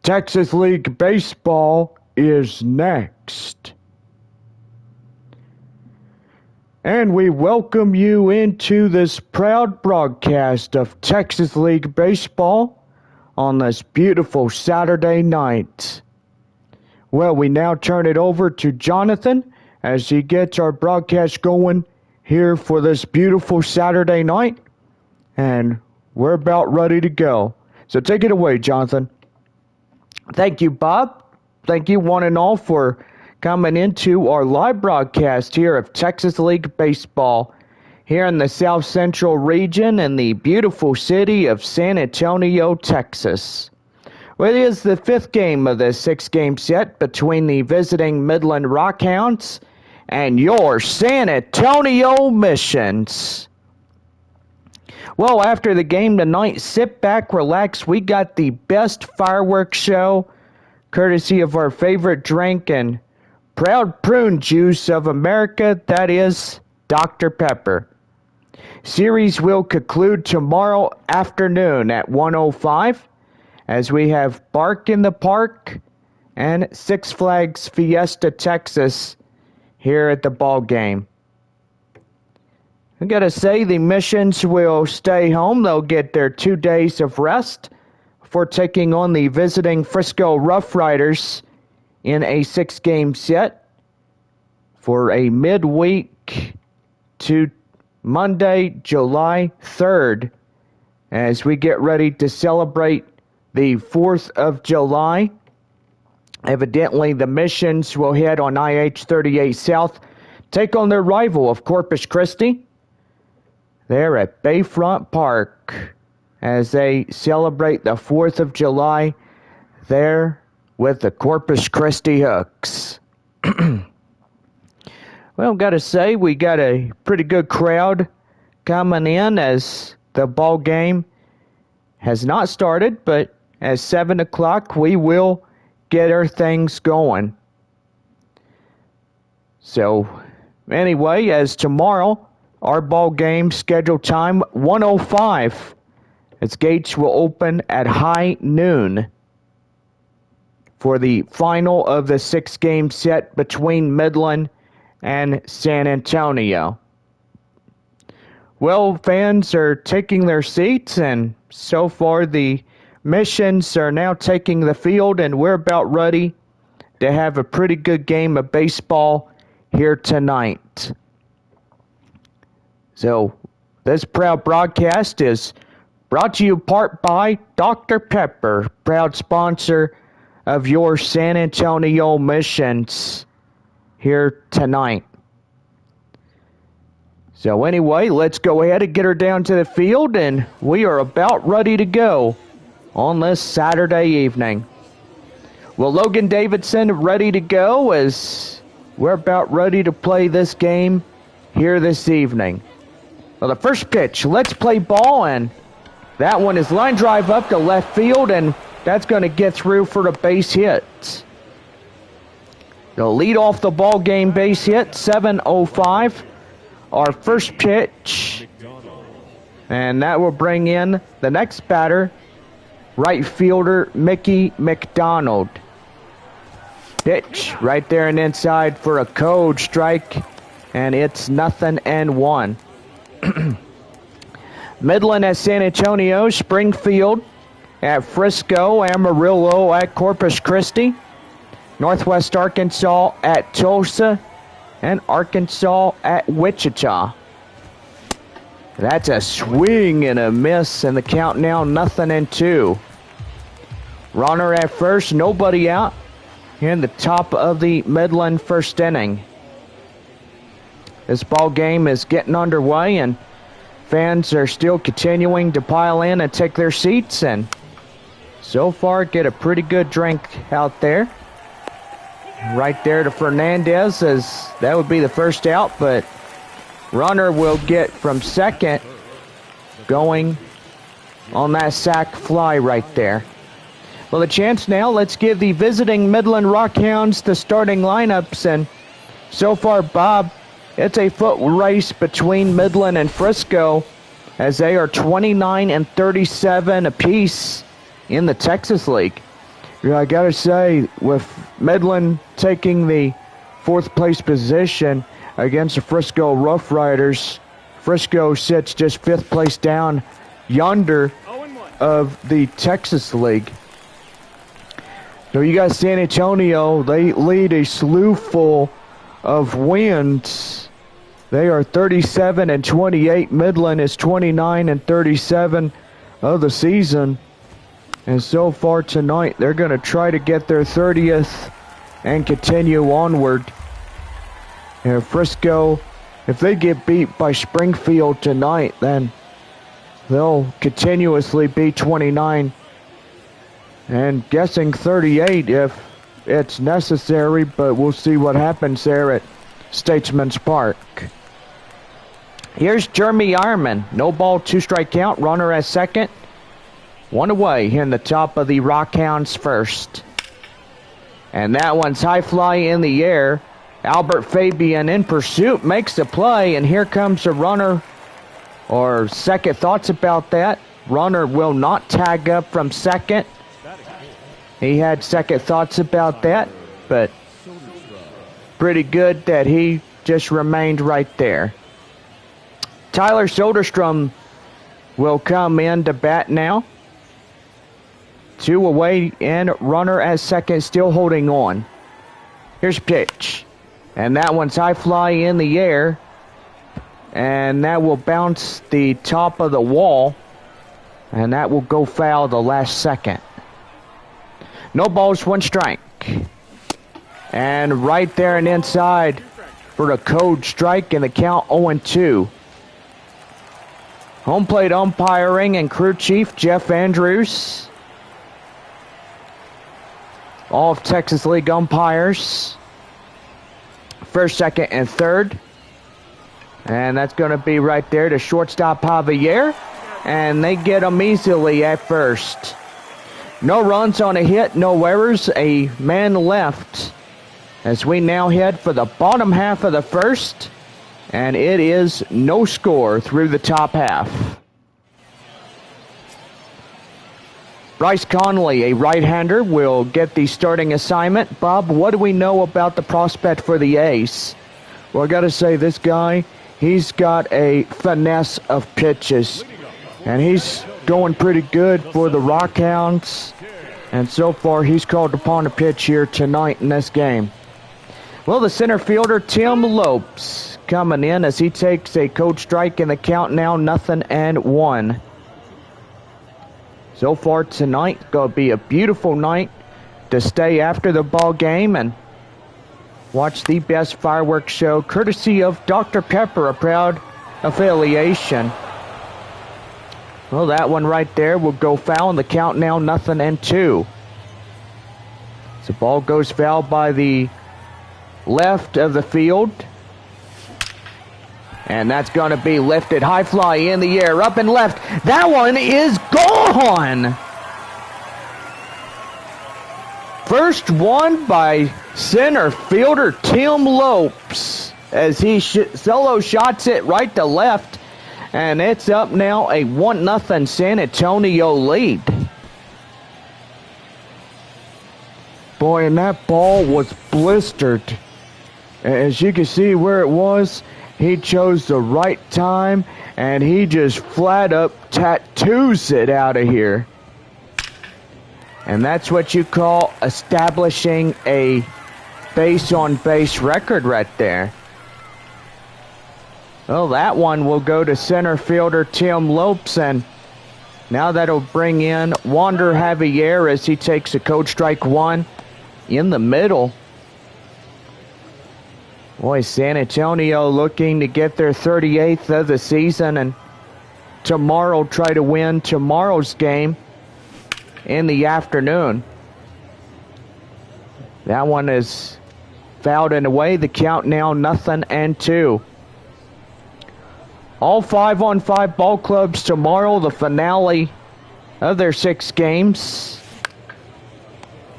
Texas League Baseball is next. And we welcome you into this proud broadcast of Texas League Baseball on this beautiful Saturday night. Well, we now turn it over to Jonathan as he gets our broadcast going here for this beautiful Saturday night. And we're about ready to go. So take it away, Jonathan. Thank you, Bob. Thank you, one and all, for coming into our live broadcast here of Texas League Baseball here in the South Central region in the beautiful city of San Antonio, Texas. Well, it is the fifth game of the six-game set between the visiting Midland Rockhounds and your San Antonio Missions. Well, after the game tonight, sit back, relax. We got the best fireworks show, courtesy of our favorite drink and proud prune juice of America, that is Dr. Pepper. Series will conclude tomorrow afternoon at 1:05 as we have Bark in the Park and Six Flags Fiesta Texas here at the ball game. I gotta say, the Missions will stay home. They'll get their 2 days of rest before taking on the visiting Frisco Rough Riders in a 6-game set for a midweek to Monday, July 3rd, as we get ready to celebrate the 4th of July. Evidently, the Missions will head on IH-38 South, take on their rival of Corpus Christi. They're at Bayfront Park as they celebrate the 4th of July there with the Corpus Christi Hooks. Well, gotta say, we got a pretty good crowd coming in as the ball game has not started, but at 7 o'clock we will get our things going. So, anyway, as tomorrow, our ball game scheduled time 1:05. Its gates will open at high noon for the final of the 6-game set between Midland and San Antonio. Well, fans are taking their seats, and so far the Missions are now taking the field, and we're about ready to have a pretty good game of baseball here tonight. So, this proud broadcast is brought to you in part by Dr. Pepper, proud sponsor of your San Antonio Missions here tonight. So anyway, let's go ahead and get her down to the field, and we are about ready to go on this Saturday evening. Well, Logan Davidson ready to go as we're about ready to play this game here this evening. Well, the first pitch, let's play ball, and that one is line drive up to left field, and that's going to get through for a base hit. They'll lead off the ball game base hit, 7:05. Our first pitch, and that will bring in the next batter, right fielder Mickey McDonald. Pitch right there and inside for a code strike, and it's 0-1. Midland at San Antonio, Springfield at Frisco, Amarillo at Corpus Christi, Northwest Arkansas at Tulsa, and Arkansas at Wichita. That's a swing and a miss, and the count now 0-2. Runner at first, nobody out in the top of the Midland first inning. This ball game is getting underway, and fans are still continuing to pile in and take their seats, and so far get a pretty good drink out there. Right there to Fernandez, as that would be the first out, but runner will get from second going on that sac fly right there. Well, a chance now. Let's give the visiting Midland Rockhounds the starting lineups, and so far, Bob, it's a foot race between Midland and Frisco as they are 29 and 37 apiece in the Texas League. Yeah, I gotta say, with Midland taking the 4th place position against the Frisco Rough Riders, Frisco sits just 5th place down yonder of the Texas League. So you got San Antonio, they lead a slew full of wins. They are 37-28. Midland is 29-37 of the season. And so far tonight, they're going to try to get their 30th and continue onward. And Frisco, if they get beat by Springfield tonight, then they'll continuously be 29 and guessing 38 if it's necessary, but we'll see what happens there at Statesman's Park. Here's Jeremy Ironman. No ball, 2-strike count. Runner at second. 1 away in the top of the Rockhounds first. And that one's high fly in the air. Albert Fabian in pursuit makes the play, and here comes a runner. Or second thoughts about that. Runner will not tag up from second. He had second thoughts about that, but pretty good that he just remained right there. Tyler Soderstrom will come in to bat now. 2 away and runner at second, still holding on. Here's pitch. And that one's high fly in the air. And that will bounce the top of the wall. And that will go foul the last second. No balls, 1 strike. And right there and inside for the code strike and the count 0-2. Home plate umpiring and crew chief Jeff Andrews. All of Texas League umpires. First, second, and third. And that's going to be right there to shortstop Javier. And they get them easily at first. No runs on a hit, no errors, a man left. As we now head for the bottom half of the first. And it is no score through the top half. Bryce Conley, a right-hander, will get the starting assignment. Bob, what do we know about the prospect for the Ace? Well, I got to say, this guy, he's got a finesse of pitches. And he's going pretty good for the Rockhounds. And so far, he's called upon to pitch here tonight in this game. Well, the center fielder, Tim Lopes, coming in as he takes a code strike in the count now, 0-1. So far tonight, going to be a beautiful night to stay after the ball game and watch the best fireworks show, courtesy of Dr. Pepper, a proud affiliation. Well, that one right there will go foul, and the count now 0-2. The ball goes foul by the left of the field. And that's going to be lifted. High fly in the air, up and left. That one is gone. First one by center fielder Tim Lopes as he solo shots it right to left. And it's up now a 1-0 San Antonio lead. Boy, and that ball was blistered. As you can see where it was, he chose the right time, and he just flat up tattoos it out of here. And that's what you call establishing a base-on-base record right there. Well, that one will go to center fielder Tim Lopes, and now that'll bring in Wander Javier as he takes a code strike 1 in the middle. Boy, San Antonio looking to get their 38th of the season, and tomorrow try to win tomorrow's game in the afternoon. That one is fouled and away. The count now 0-2. All 5-on-5 ball clubs tomorrow, the finale of their 6 games.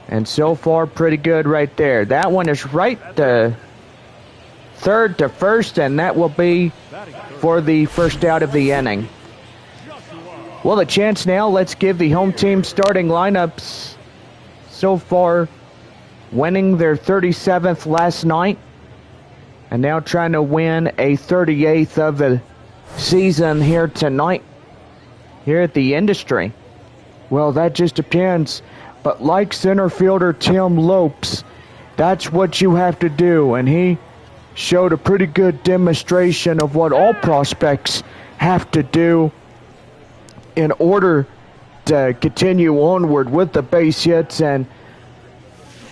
And so far, pretty good right there. That one is right to third to first, and that will be for the first out of the inning. Well, a chance now. Let's give the home team starting lineups so far winning their 37th last night, and now trying to win a 38th of the season here tonight, here at the Industry. Well, that just depends. But like center fielder Tim Lopes, that's what you have to do. And he showed a pretty good demonstration of what all prospects have to do in order to continue onward with the base hits and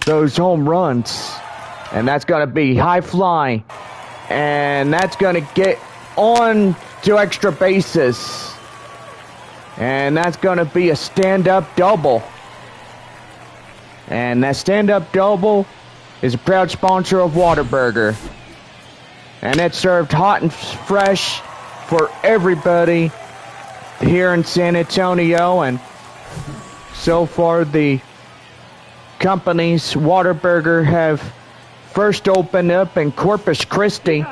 those home runs. And that's going to be high fly. And that's going to get on to extra bases. And that's going to be a stand-up double. And that stand-up double is a proud sponsor of Whataburger. And it's served hot and fresh for everybody here in San Antonio. And so far the companies Whataburger have first opened up in Corpus Christi.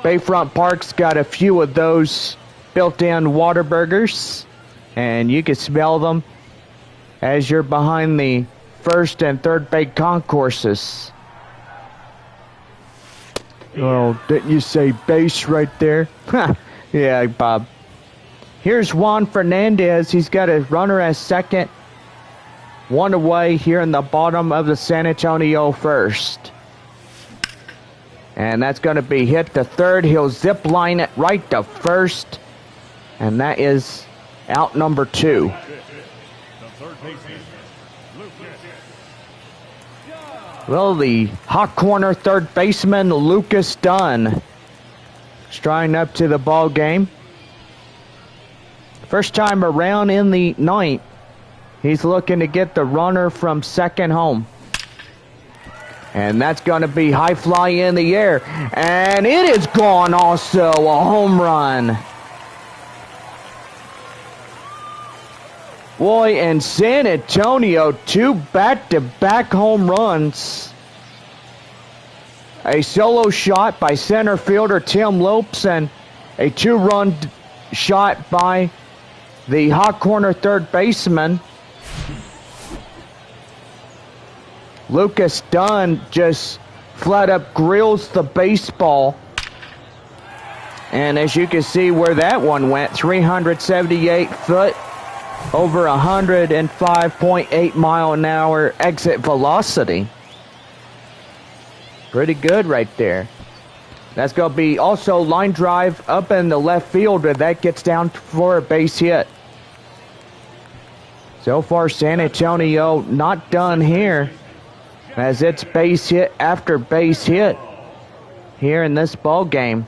Bayfront Park's got a few of those built-in Whataburgers, and you can smell them as you're behind the first and third base concourses. Oh, didn't you say base right there? Yeah, Bob. Here's Juan Fernandez. He's got a runner at second, one away here in the bottom of the San Antonio first. And that's going to be hit to third. He'll zip line it right to first. And that is out number 2. Well, the hot corner third baseman Lucas Dunn striding up to the ball game. First time around in the ninth, he's looking to get the runner from second home. And that's going to be high fly in the air. And it is gone also, a home run. Boy, in San Antonio, 2 back-to-back home runs. A solo shot by center fielder Tim Lopes and a 2-run shot by the hot corner third baseman Lucas Dunn. Just flat up grills the baseball. And as you can see where that one went, 378 foot. Over 105.8 mile an hour exit velocity. Pretty good right there. That's going to be also line drive up in the left field, and that gets down for a base hit. So far, San Antonio not done here, as it's base hit after base hit here in this ball game.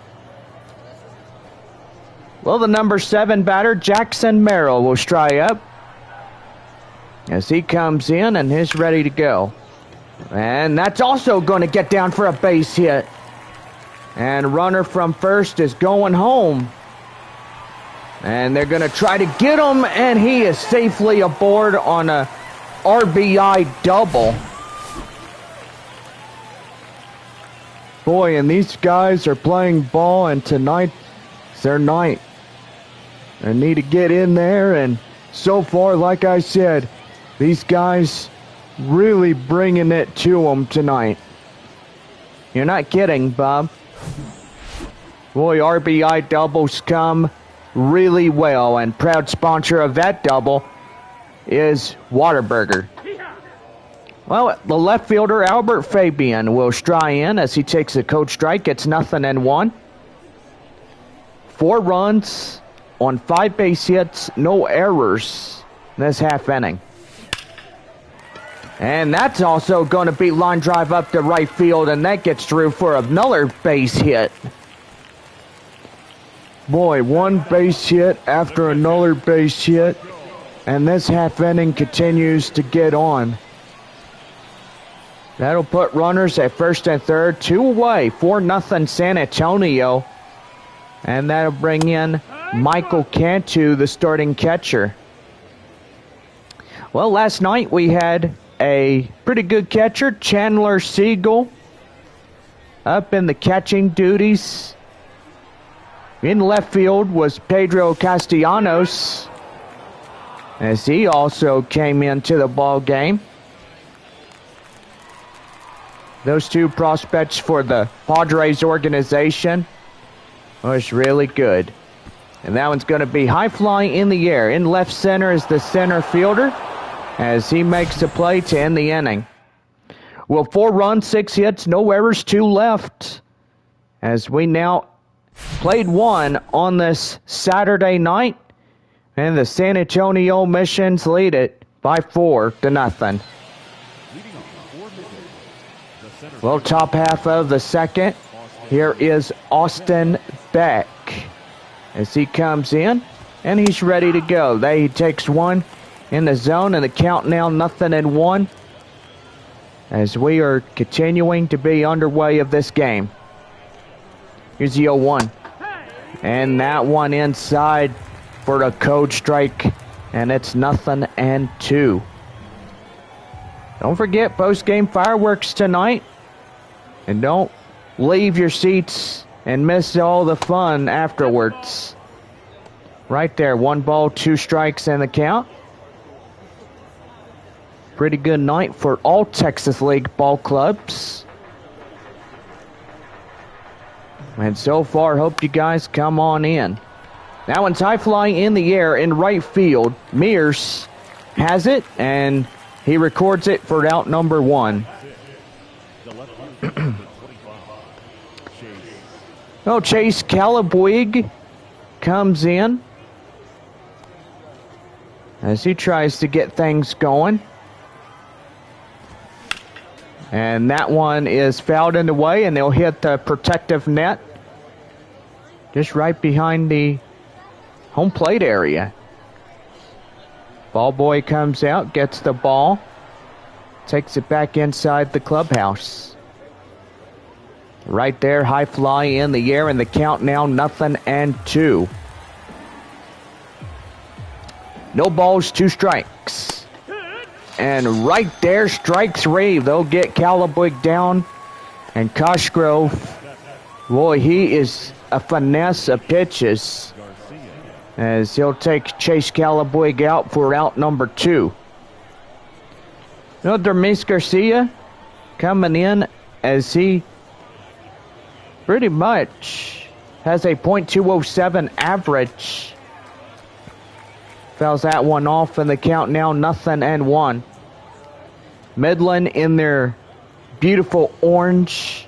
Well, the number 7 batter, Jackson Merrill, will stride up as he comes in and is ready to go. And that's also going to get down for a base hit. And runner from first is going home. And they're going to try to get him, and he is safely aboard on a RBI double. Boy, and these guys are playing ball, and tonight's their night. They need to get in there, and so far, like I said, these guys really bringing it to them tonight. You're not kidding, Bob. Boy, RBI doubles come really well, and proud sponsor of that double is Whataburger. Well, the left fielder, Albert Fabian, will stride in as he takes a coach strike. It's 0-1. 4 runs on 5 base hits, no errors in this half inning. And that's also going to be line drive up to right field, and that gets through for another base hit. Boy, 1 base hit after another base hit, and this half inning continues to get on. That'll put runners at first and third, 2 away, 4-0 San Antonio. And that'll bring in Michael Cantu, the starting catcher. Well, last night we had a pretty good catcher, Chandler Siegel, up in the catching duties. In left field was Pedro Castellanos. as he also came into the ball game. Those two prospects for the Padres organization was really good. And that one's going to be high flying in the air. In left center is the center fielder as he makes the play to end the inning. Well, 4 runs, 6 hits, no errors, 2 left. As we now played 1 on this Saturday night. And the San Antonio Missions lead it by 4-0. Well, top half of the second. Here is Austin Beck as he comes in, and he's ready to go. He takes one in the zone, and the count now 0-1 as we are continuing to be underway of this game. Here's the 0-1, and that one inside for a code strike, and it's 0-2. Don't forget post-game fireworks tonight, and don't leave your seats and miss all the fun afterwards. Right there, 1 ball, 2 strikes in the count. Pretty good night for all Texas League ball clubs. And so far, hope you guys come on in. That one's high flying in the air in right field. Mears has it, and he records it for out number 1. Oh, Chase Calabuig comes in as he tries to get things going. And that one is fouled in the way, and they'll hit the protective net just right behind the home plate area. Ball boy comes out, gets the ball, takes it back inside the clubhouse. Right there, high fly in the air, and the count now 0-2. No balls, 2 strikes. And right there, strike 3. They'll get Calabuig down. And Cosgrove, boy, he is a finesse of pitches, as he'll take Chase Calabuig out for out number 2. Dermis Garcia coming in as he pretty much has a .207 average. Fouls that one off, and the count now 0-1. Midland in their beautiful orange.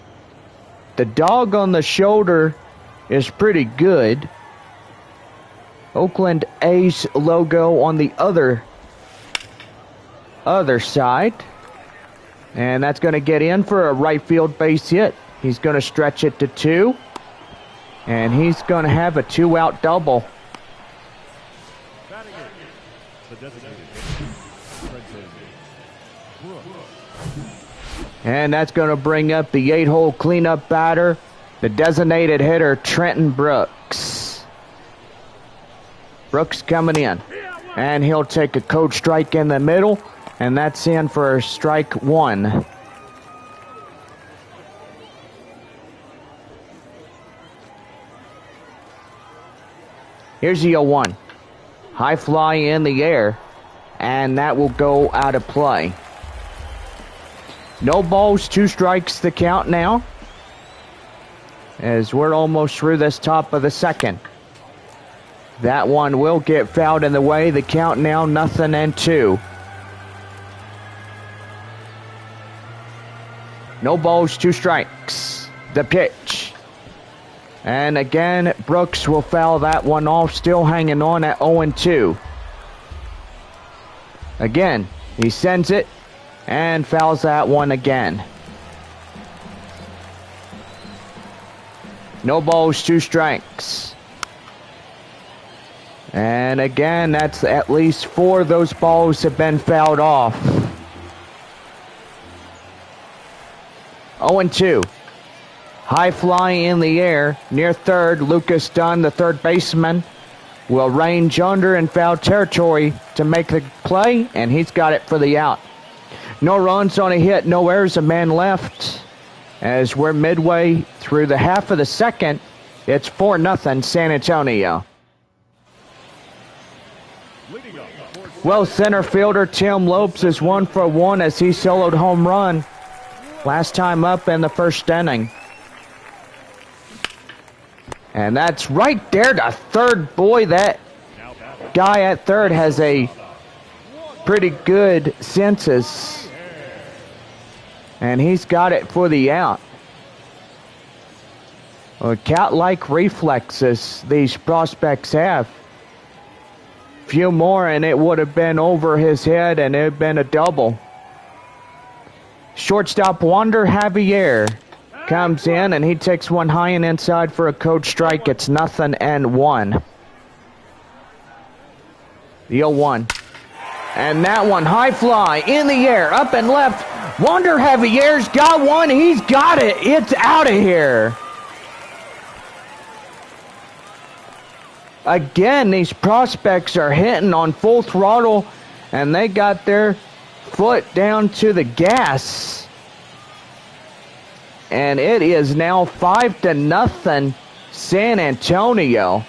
The dog on the shoulder is pretty good. Oakland A's logo on the other side. And that's going to get in for a right field base hit. He's going to stretch it to 2. And he's going to have a 2-out double. And that's going to bring up the 8-hole cleanup batter, the designated hitter, Trenton Brooks. Brooks coming in. And he'll take a code strike in the middle. And that's in for strike 1. Here's the 0-1. High fly in the air, and that will go out of play. No balls, 2 strikes the count now, as we're almost through this top of the second. That one will get fouled in the way. The count now 0-2. No balls, 2 strikes. The pitch. And again, Brooks will foul that one off, still hanging on at 0-2. Again, he sends it and fouls that one again. No balls, 2 strikes. And again, that's at least 4 of those balls have been fouled off. 0-2. High fly in the air, near third. Lucas Dunn, the third baseman, will range under in foul territory to make the play, and he's got it for the out. No runs on a hit, no errors, a man left. As we're midway through the half of the second, it's 4-0 San Antonio. Well, center fielder Tim Lopes is 1 for 1 as he soloed home run last time up in the first inning. And that's right there to third. Boy, that guy at third has a pretty good senses. And he's got it for the out. Well, cat-like reflexes these prospects have. Few more and it would have been over his head and it would have been a double. Shortstop Wander Javier comes in and he takes one high and inside for a code strike. It's 0-1. The 0-1. And that one, high fly in the air, up and left. Wander Javier's got one. He's got it. It's out of here. Again, these prospects are hitting on full throttle, and they got their foot down to the gas. And it is now 5-0 San Antonio.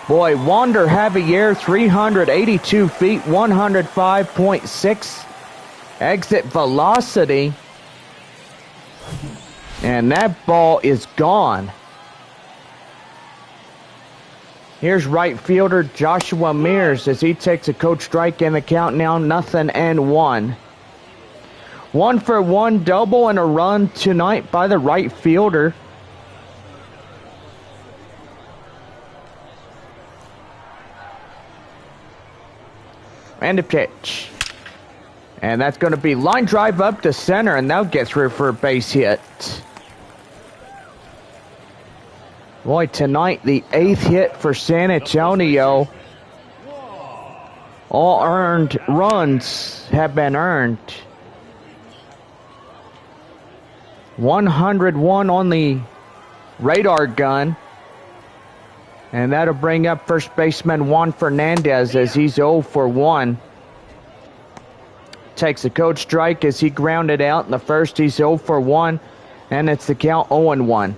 Boy, Wander Javier, 382 feet, 105.6 exit velocity. And that ball is gone. Here's right fielder Joshua Mears as he takes a code strike in the count now, 0-1. 1 for 1 double and a run tonight by the right fielder. And a pitch. And that's going to be line drive up to center, and that'll get through for a base hit. Boy, tonight the 8th hit for San Antonio. All earned runs have been earned. 101 on the radar gun. And that'll bring up first baseman Juan Fernandez as he's 0 for 1. Takes a code strike as he grounded out in the first. He's 0 for 1. And it's the count 0-1.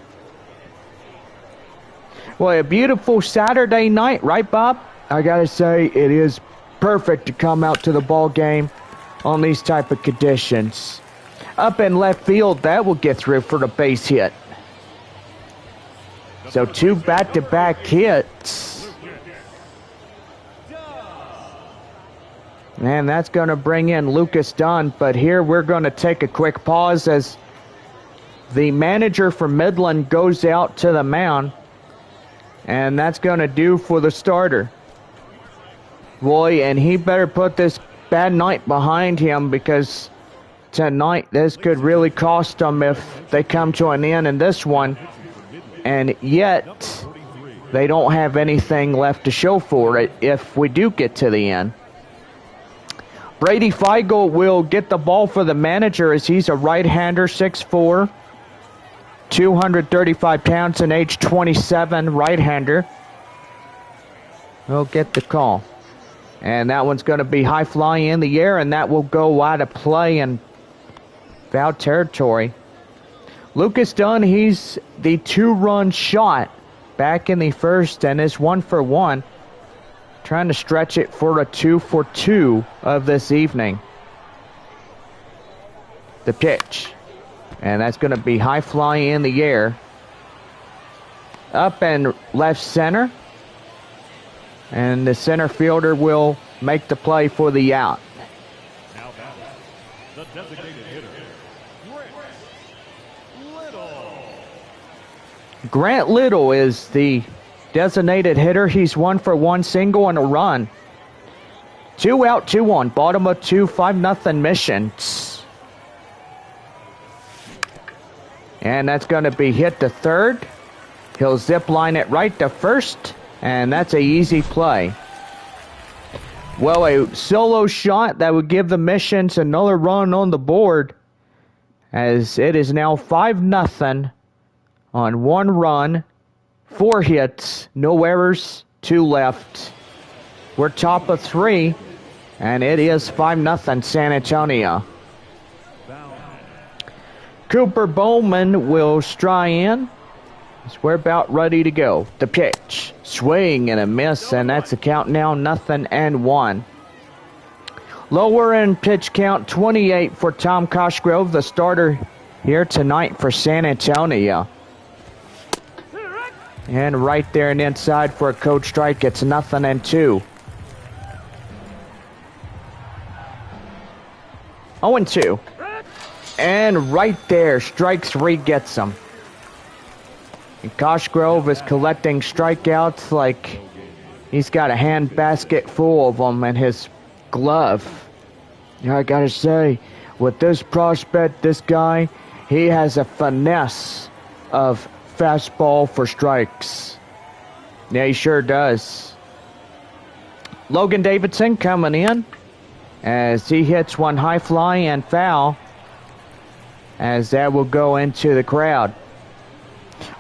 Well, a beautiful Saturday night, right, Bob? I gotta say, it is perfect to come out to the ball game on these type of conditions. Up in left field, that will get through for the base hit. So 2 back-to-back hits. And that's going to bring in Lucas Dunn. But here we're going to take a quick pause as the manager for Midland goes out to the mound. And that's going to do for the starter. Boy, and he better put this bad night behind him, because tonight this could really cost them if they come to an end in this one. And yet, they don't have anything left to show for it if we do get to the end. Brady Feigl will get the ball for the manager as he's a right-hander, 6'4", 235 pounds, and age 27 right-hander. He'll get the call. And that one's going to be high fly in the air, and that will go out of play in foul territory. Lucas Dunn, he's the 2-run shot back in the first and is 1 for 1. Trying to stretch it for a 2 for 2 of this evening. The pitch. And that's going to be high fly in the air. Up and left center. And the center fielder will make the play for the out. Now the designated hitter, Grant Little is the designated hitter. He's 1 for 1 single and a run. 2 out, 2 on. Bottom of 2, 5-0 Missions. And that's going to be hit to third. He'll zip line it right to first. And that's a easy play. Well, a solo shot that would give the Missions another run on the board, as it is now 5-0 on 1 run, 4 hits, no errors, 2 left. We're top of 3, and it is 5-0 San Antonio. Cooper Bowman will stride in. So we're about ready to go. The pitch. Swing and a miss, and that's the count now, 0-1. Lower in pitch count, 28 for Tom Cosgrove, the starter here tonight for San Antonio. And right there and inside for a code strike, it's 0-2. 0-2. And right there, strike three gets him. And Cosgrove is collecting strikeouts like he's got a hand basket full of them in his glove. Yeah, I gotta say, with this prospect, this guy, he has a finesse of fastball for strikes. Yeah, he sure does. Logan Davidson coming in as he hits one high fly and foul, as that will go into the crowd.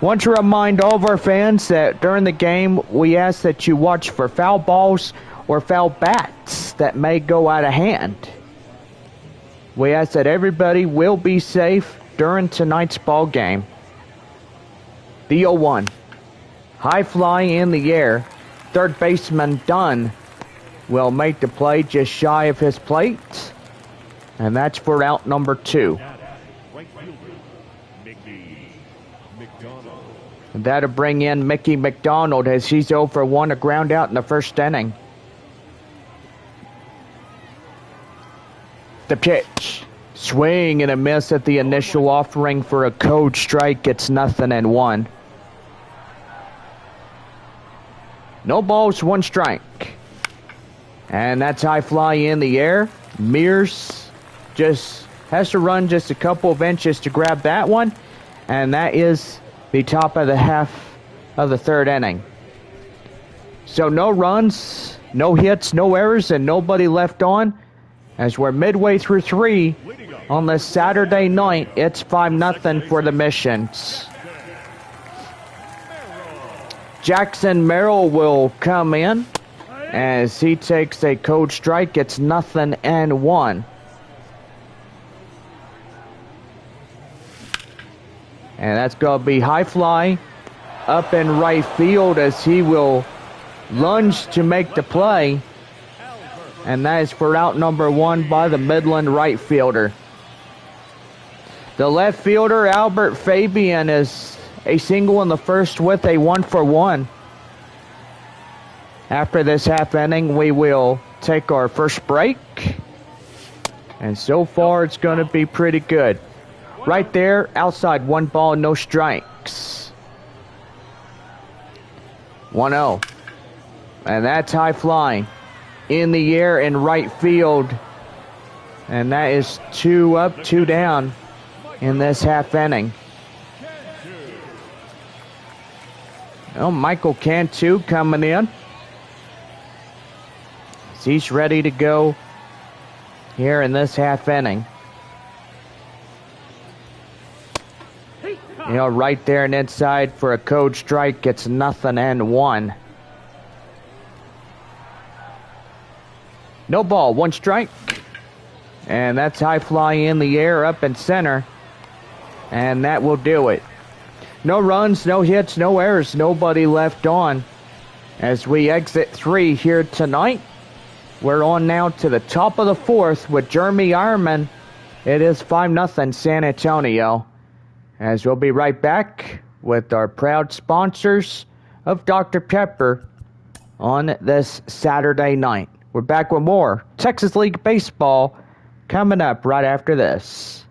Want to remind all of our fans that during the game, we ask that you watch for foul balls or foul bats that may go out of hand. We ask that everybody will be safe during tonight's ball game. The 0-1. High fly in the air. Third baseman Dunn will make the play just shy of his plate. And that's for out number 2. And that'll bring in Mickey McDonald as he's 0 for 1, a ground out in the first inning. The pitch. Swing and a miss at the initial offering for a code strike. It's 0-1. No balls, 1 strike. And that's high fly in the air. Mears just has to run just a couple of inches to grab that one. And that is the top of the half of the third inning. So no runs, no hits, no errors, and nobody left on. As we're midway through 3 on this Saturday night, it's 5-0 for the Missions. Jackson Merrill will come in as he takes a code strike. It's 0-1. And that's going to be high fly up in right field as he will lunge to make the play. And that is for out number 1 by the Midland right fielder. The left fielder, Albert Fabian, is a single in the first with a 1 for 1. After this half inning, we will take our first break. And so far, it's going to be pretty good. Right there, outside, 1 ball, no strikes. 1-0. And that's high flying in the air in right field. And that is 2 up, 2 down in this half inning. Oh, Michael Cantu coming in. He's ready to go here in this half inning. You know, right there and inside for a code strike, it's 0-1. No ball, 1 strike. And that's high fly in the air up in center. And that will do it. No runs, no hits, no errors, nobody left on. As we exit 3 here tonight, we're on now to the top of the 4th with Jeremy Ironman. It is 5-0 San Antonio. As we'll be right back with our proud sponsors of Dr. Pepper on this Saturday night. We're back with more Texas League Baseball coming up right after this.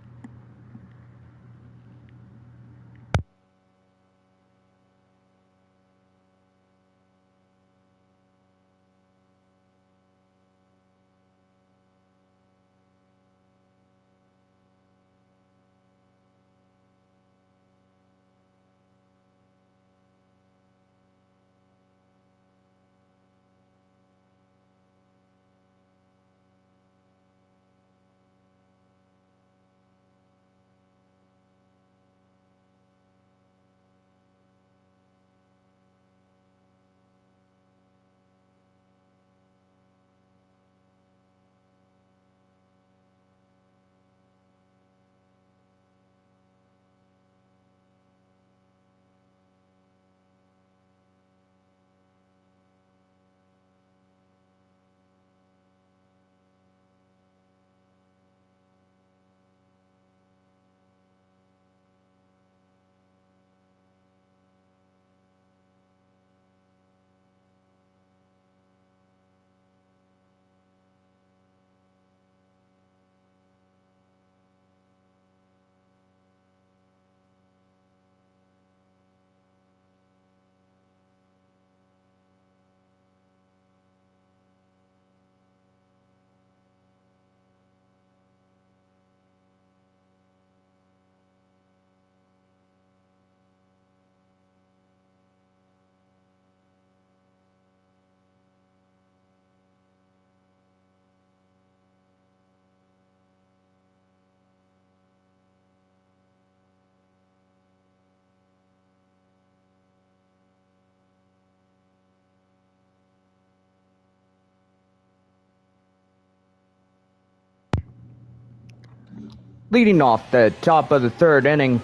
Leading off the top of the fourth inning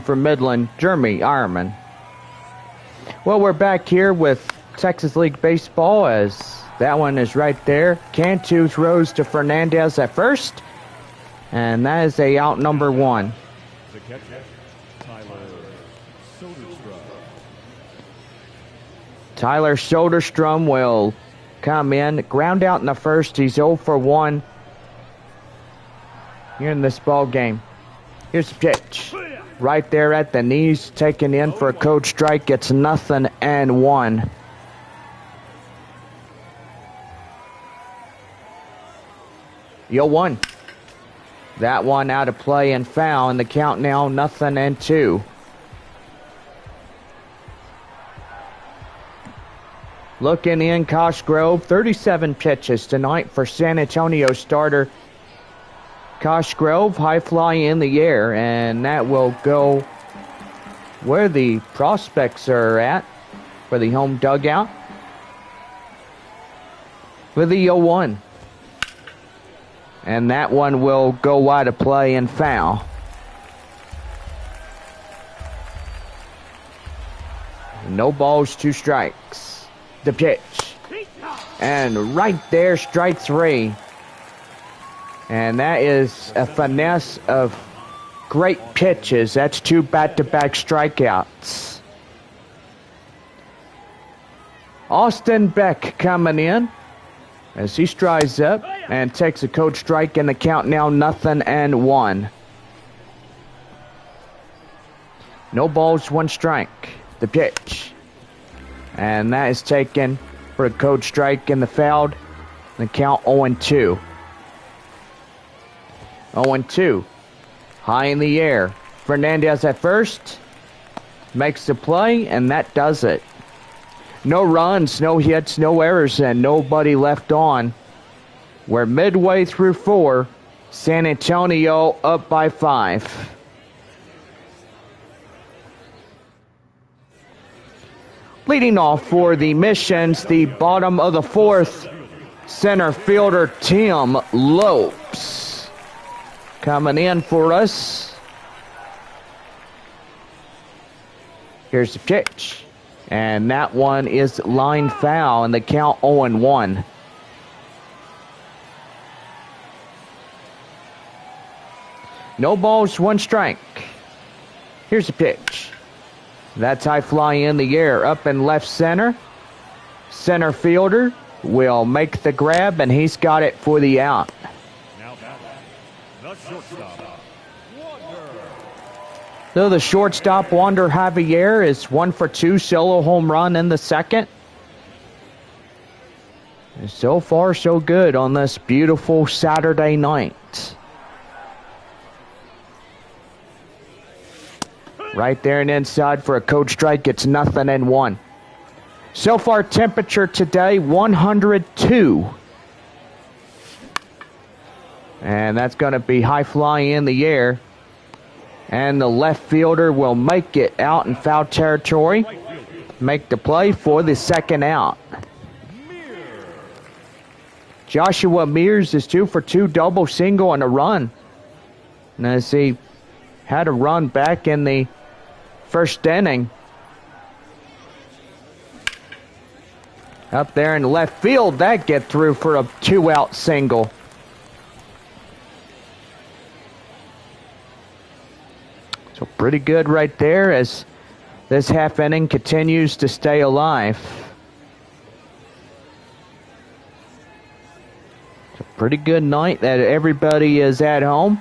for Midland, Jeremy Ironman. Well, we're back here with Texas League Baseball as that one is right there. Cantu throws to Fernandez at first, and that is a out number one. The catcher, Tyler Soderstrom will come in. Ground out in the first. He's 0 for 1 here in this ball game. Here's the pitch. Right there at the knees, taken in for a code strike. It's 0-1. Yo, 1. That one out of play and foul, and the count now 0-2. Looking in, Cosgrove, 37 pitches tonight for San Antonio starter Cosgrove. High fly in the air, and that will go where the prospects are at for the home dugout. With the 0-1. And that one will go wide of play and foul. No balls, 2 strikes. The pitch. And right there, strike 3. And that is a finesse of great pitches. That's 2 back-to-back strikeouts. Austin Beck coming in as he strides up and takes a code strike, and the count now 0-1. No balls, 1 strike. The pitch. And that is taken for a code strike in the fouled. The count 0-2. 0-2. High in the air. Fernandez at first. Makes the play, and that does it. No runs, no hits, no errors, and nobody left on. We're midway through 4. San Antonio up by 5. Leading off for the Missions, the bottom of the 4th, center fielder Tim Lopes coming in for us. Here's the pitch, and that one is line foul, and the count 0-1. No balls, 1 strike. Here's the pitch. That's high fly in the air, up in left center. Center fielder will make the grab, and he's got it for the out. Now the shortstop, Wander. So the shortstop, Wander Javier, is 1 for 2, solo home run in the second. And so far, so good on this beautiful Saturday night. Right there and inside for a code strike. It's 0-1. So far, temperature today, 102. And that's going to be high fly in the air. And the left fielder will make it out in foul territory. Make the play for the second out. Joshua Mears is 2 for 2, double, single, and a run. And as he had a run back in the first inning. Up there in left field, that get through for a 2-out single. So pretty good right there as this half inning continues to stay alive. It's a pretty good night that everybody is at home.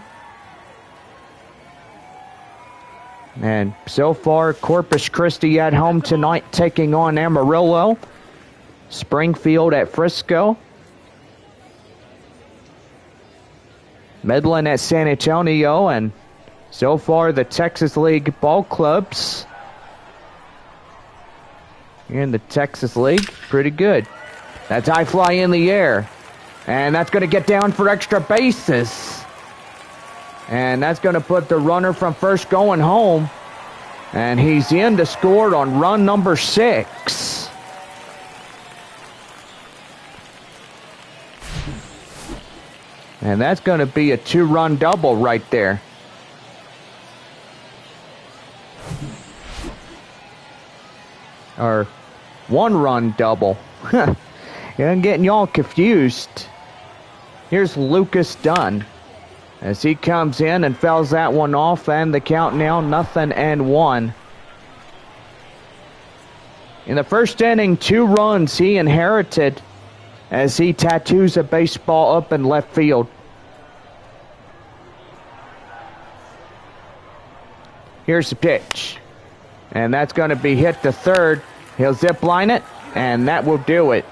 And so far, Corpus Christi at home tonight taking on Amarillo. Springfield at Frisco. Midland at San Antonio. And so far, the Texas League ball clubs in the Texas League, pretty good. That's high fly in the air. And that's going to get down for extra bases. And that's going to put the runner from first going home. And he's in to score on run number 6. And that's going to be a 2-run double right there. Or 1-run double. I'm getting y'all confused. Here's Lucas Dunn as he comes in and fouls that one off, and the count now 0-1. In the first inning, 2 runs he inherited as he tattoos a baseball up in left field. Here's the pitch. And that's going to be hit to third. He'll zip line it, and that will do it.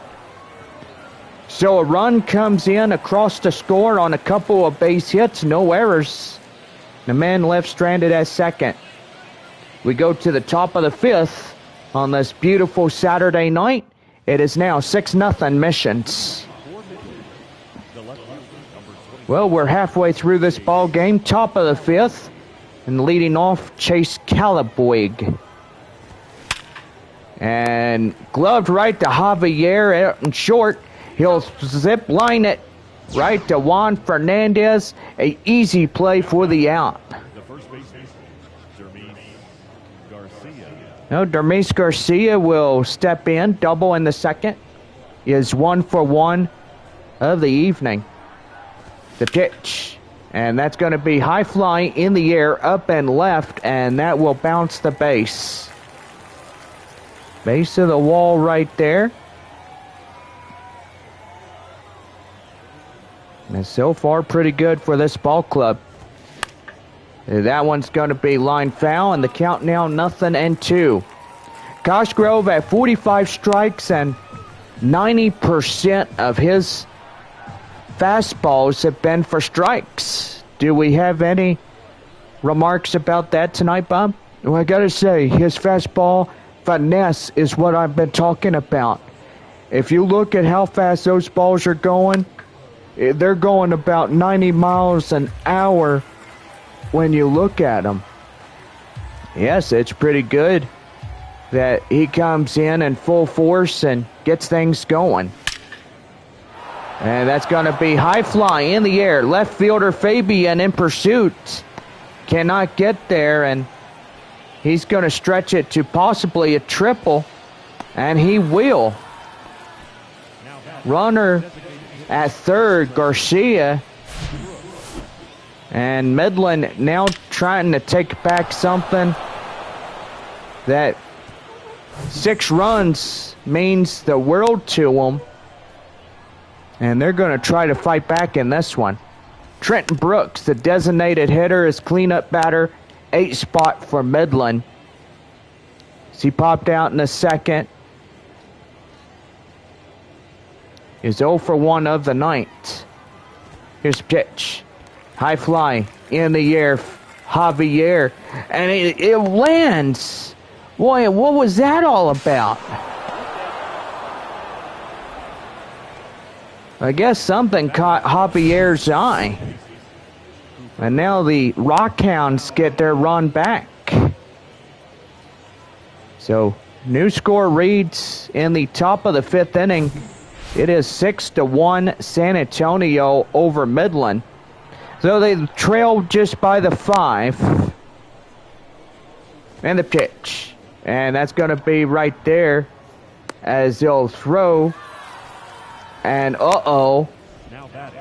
So a run comes in across the score on a couple of base hits, no errors. The man left stranded at second. We go to the top of the 5th on this beautiful Saturday night. It is now 6-0 Missions. Well, we're halfway through this ball game, top of the 5th, and leading off Chase Calaboig. And gloved right to Javier out in short. He'll zip line it right to Juan Fernandez. A easy play for the out. The first baseman, Dermis Garcia. No, Dermis Garcia will step in. Double in the second. Is 1 for 1 of the evening. The pitch. And that's going to be high fly in the air, up and left, and that will bounce the base. Base of the wall right there. And so far, pretty good for this ball club. That one's going to be line foul, and the count now 0-2. Cosgrove at 45 strikes, and 90% of his fastballs have been for strikes. Do we have any remarks about that tonight, Bob? Well, I gotta say, his fastball finesse is what I've been talking about. If you look at how fast those balls are going, they're going about 90 miles an hour when you look at them. Yes, it's pretty good that he comes in full force and gets things going. And that's going to be high fly in the air. Left fielder Fabian in pursuit. Cannot get there, and he's going to stretch it to possibly a triple. And he will. Runner at third, Garcia. And Midland now trying to take back something that 6 runs means the world to them. And they're going to try to fight back in this one. Trenton Brooks, the designated hitter, is cleanup batter, 8 spot for Midland. He popped out in the second. Is 0 for 1 of the night. Here's pitch. High fly in the air. Javier. And it lands. Boy, what was that all about? I guess something caught Javier's eye. And now the Rockhounds get their run back. So, new score reads in the top of the 5th inning. It is 6-1 San Antonio over Midland. So they trail just by the 5. And the pitch. And that's going to be right there as they'll throw. And uh-oh,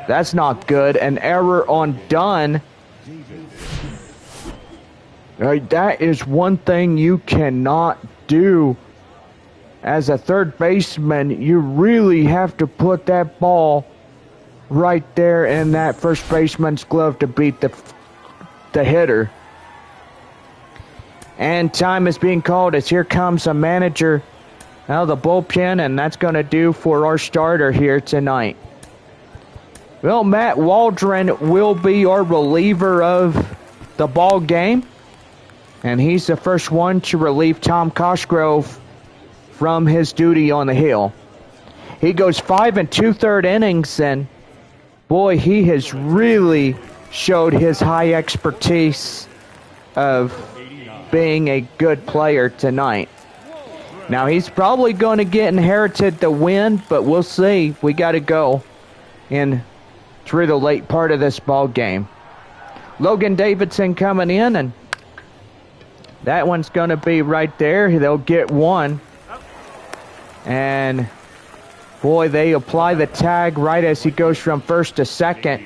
that's not good. An error on Dunn. That is one thing you cannot do. As a third baseman, you really have to put that ball right there in that first baseman's glove to beat the hitter. And time is being called as here comes a manager out of the bullpen, and that's going to do for our starter here tonight. Well, Matt Waldron will be our reliever of the ball game, and he's the first one to relieve Tom Cosgrove from his duty on the hill. He goes 5 2/3 innings, and boy, he has really showed his high expertise of being a good player tonight. Now, he's probably going to get inherited the win, but we'll see. We got to go in through the late part of this ball game. Logan Davidson coming in, and that one's going to be right there. They'll get one. And, boy, they apply the tag right as he goes from first to second.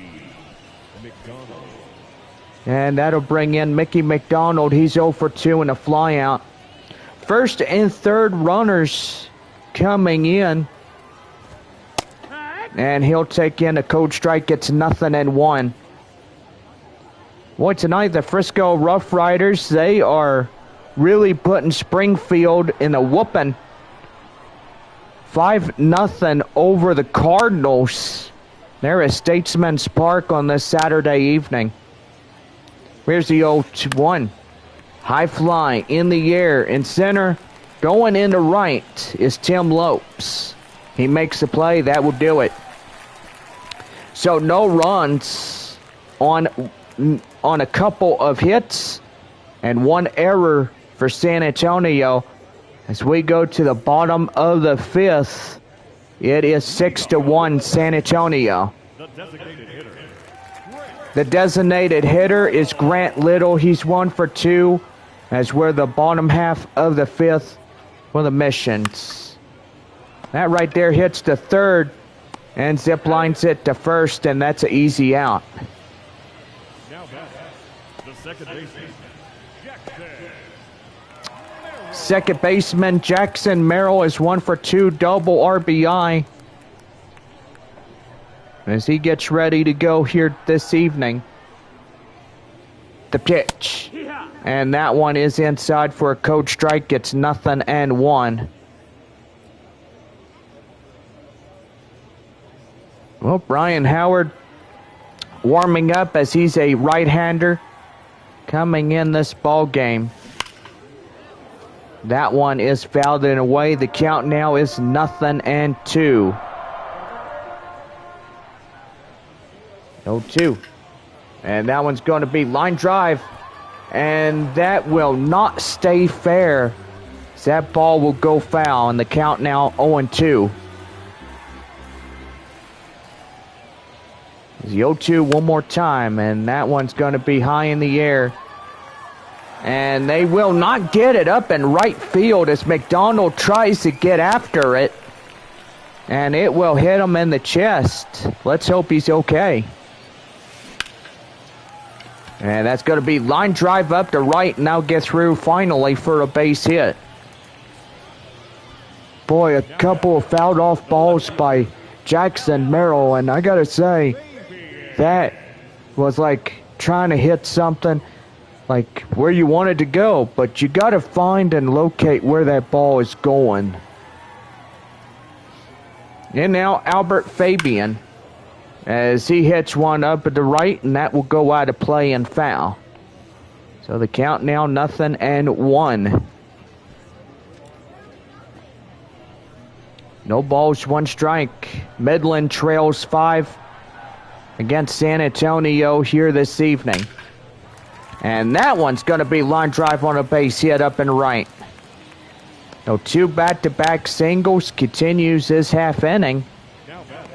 And that'll bring in Mickey McDonald. He's 0 for 2 in a flyout. First and third runners coming in. And he'll take in a code strike. It's 0-1. Boy, tonight the Frisco Rough Riders, they are really putting Springfield in a whooping. 5-0 over the Cardinals. They're at Statesman's Park on this Saturday evening. Here's the 0-1. High fly in the air in center. Going into right is Tim Lopes. He makes the play. That will do it. So no runs on a couple of hits and one error for San Antonio. As we go to the bottom of the fifth, it is 6-1 San Antonio. The designated hitter is Grant Little. He's 1 for 2 as we're the bottom half of the fifth for the Missions. That right there hits the third and zip lines it to first, and that's an easy out. Now back, the second baseman, Jackson. Second baseman Jackson Merrill is 1 for 2, double RBI as he gets ready to go here this evening. The pitch, and that one is inside for a code strike. It's 0-1. Well, Brian Howard warming up as he's a right-hander coming in this ball game. That one is fouled and away. The count now is 0-2. 0-2. And that one's going to be line drive. And that will not stay fair. That ball will go foul, and the count now 0-2. The 0-2 one more time, and that one's going to be high in the air. And they will not get it up in right field as McDonald tries to get after it. And it will hit him in the chest. Let's hope he's okay. And that's going to be line drive up to right, and now get through finally for a base hit. Boy, a couple of fouled off balls by Jackson Merrill, and I got to say, that was like trying to hit something like where you wanted to go, but you got to find and locate where that ball is going. And now Albert Fabian as he hits one up at the right, and that will go out of play and foul. So the count now 0-1. No balls, one strike. Midland trails 5 against San Antonio here this evening. And that one's going to be line drive on a base hit up and right. No 2 back-to-back singles, continues this half inning. Now back,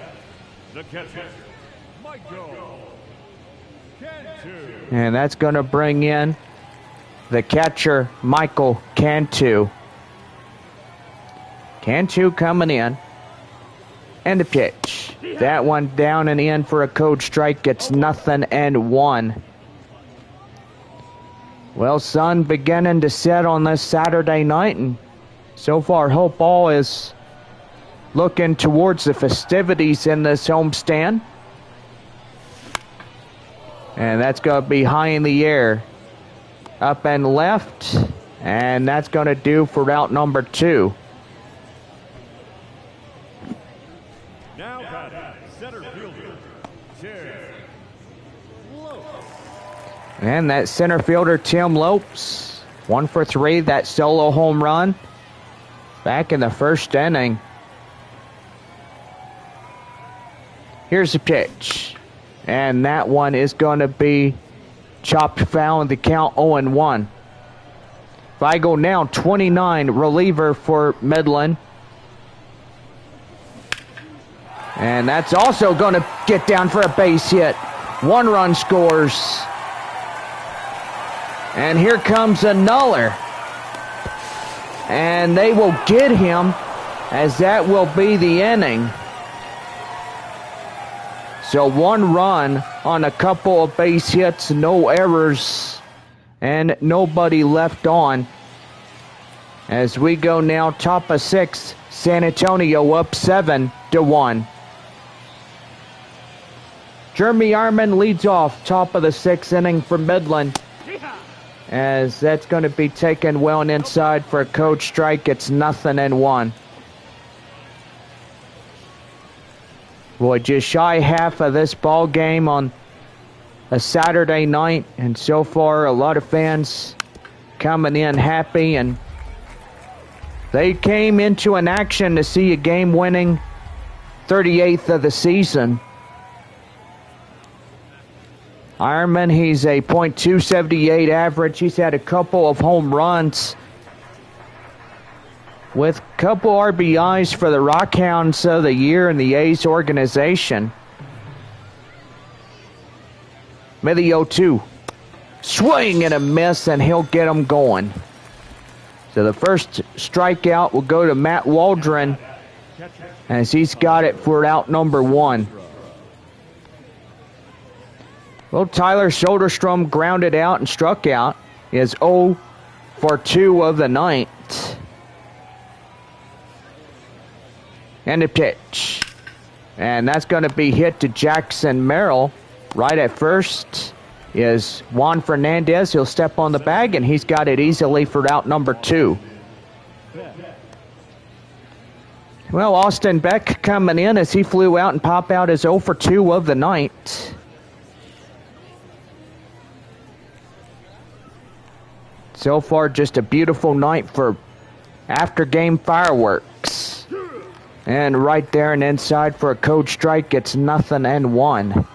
the catcher, Michael Cantu. And that's going to bring in the catcher, Michael Cantu. Cantu coming in. And the pitch. That one down and in for a code strike. It's 0-1. Well, sun beginning to set on this Saturday night, and so far Hope All is looking towards the festivities in this homestand. And that's going to be high in the air. Up and left, and that's going to do for out number 2. Now batting, center fielder, Tim Lopes. And that center fielder, Tim Lopes, 1 for 3, that solo home run back in the first inning. Here's the pitch. And that one is going to be chopped foul in the count 0-1. Weigel now 29, reliever for Midland. And that's also going to get down for a base hit. 1 run scores. And here comes a Nuller. And they will get him, as that will be the inning. So 1 run on a couple of base hits, no errors, and nobody left on. As we go now, top of 6, San Antonio up 7-1. Jeremy Ironman leads off top of the 6th inning for Midland. As that's going to be taken well and inside for a code strike. It's 0-1. Boy, just shy half of this ball game on a Saturday night, and so far a lot of fans coming in happy, and they came into an action to see a game-winning 38th of the season. Ironman, he's a .278 average. He's had a couple of home runs with a couple RBIs for the Rockhounds of the year in the A's organization. Maybe the 0-2. Swing and a miss, and he'll get them going. So the first strikeout will go to Matt Waldron, as he's got it for out number 1. Well, Tyler Soderstrom grounded out and struck out. He is 0 for 2 of the night. And a pitch. And that's going to be hit to Jackson Merrill. Right at first is Juan Fernandez. He'll step on the bag, and he's got it easily for out number 2. Well, Austin Beck coming in as he flew out and popped out as 0 for 2 of the night. So far, just a beautiful night for after-game fireworks. And right there and inside for a code strike, it's 0-1.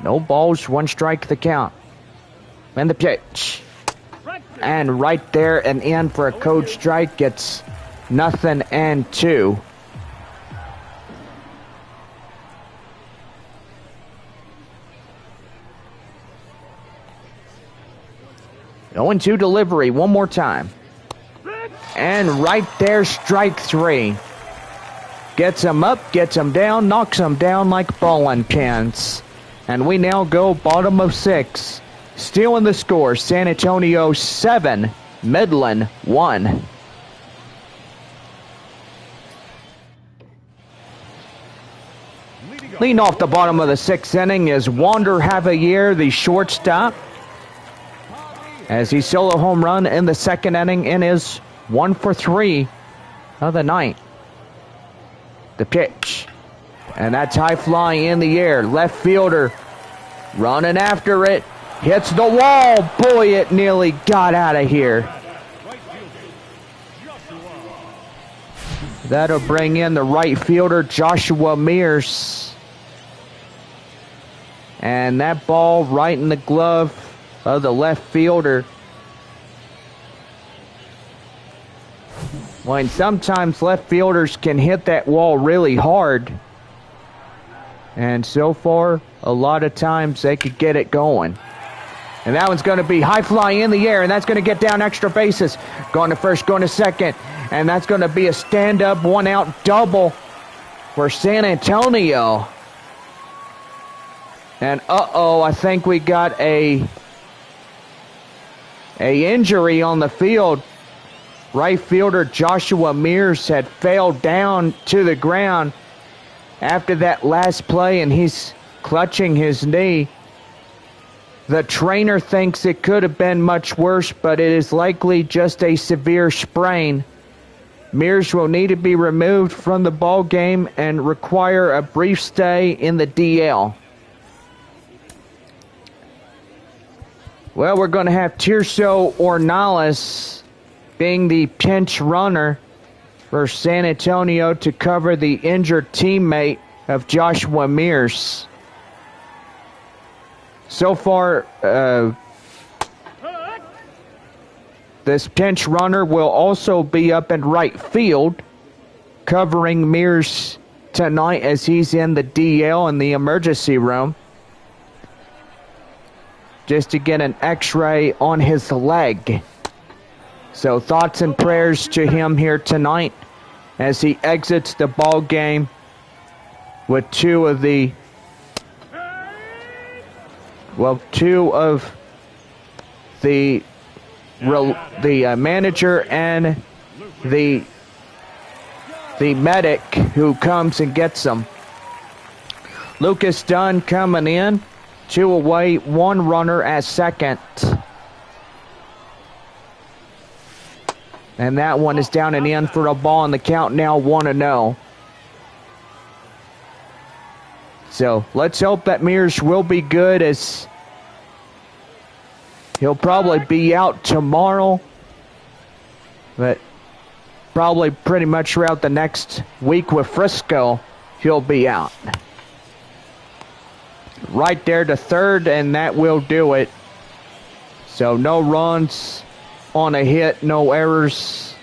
No balls, 1 strike the count. And the pitch. And right there and in for a code strike, it's 0-2. Oh, 2 delivery, one more time. And right there, strike 3. Gets him up, gets him down, knocks him down like bowling pins. And we now go bottom of 6. Still in the score, San Antonio 7, Midland 1. Leading off the bottom of the 6th inning is Wander Javier, the shortstop, as he solo home run in the 2nd inning and is 1 for 3 of the night. The pitch. And that's high fly in the air. Left fielder running after it. Hits the wall. Boy, it nearly got out of here. That'll bring in the right fielder, Joshua Mears. And that ball right in the glove of the left fielder. When sometimes left fielders can hit that wall really hard. And so far, a lot of times they could get it going. And that one's going to be high fly in the air, and that's going to get down extra bases. Going to first, going to second. And that's going to be a stand-up, 1-out double for San Antonio. And I think we got a injury on the field. Right fielder Joshua Mears had fell down to the ground after that last play, and he's clutching his knee. The trainer thinks it could have been much worse, but it is likely just a severe sprain. Mears will need to be removed from the ball game and require a brief stay in the DL. Well, we're going to have Tirso Ornelas being the pinch runner for San Antonio to cover the injured teammate of Joshua Mears. So far, this pinch runner will also be up in right field, covering Mears tonight as he's in the DL in the emergency room, just to get an x-ray on his leg. So thoughts and prayers to him here tonight as he exits the ball game with two of the manager and the medic who comes and gets them. Lucas Dunn coming in, 2 away, 1 runner at second. And that one is down and in for a ball, and the count now 1-0. So let's hope that Mears will be good, as he'll probably be out tomorrow, but probably pretty much throughout the next week with Frisco, he'll be out. Right there to third, and that will do it. So no runs on a hit, no errors,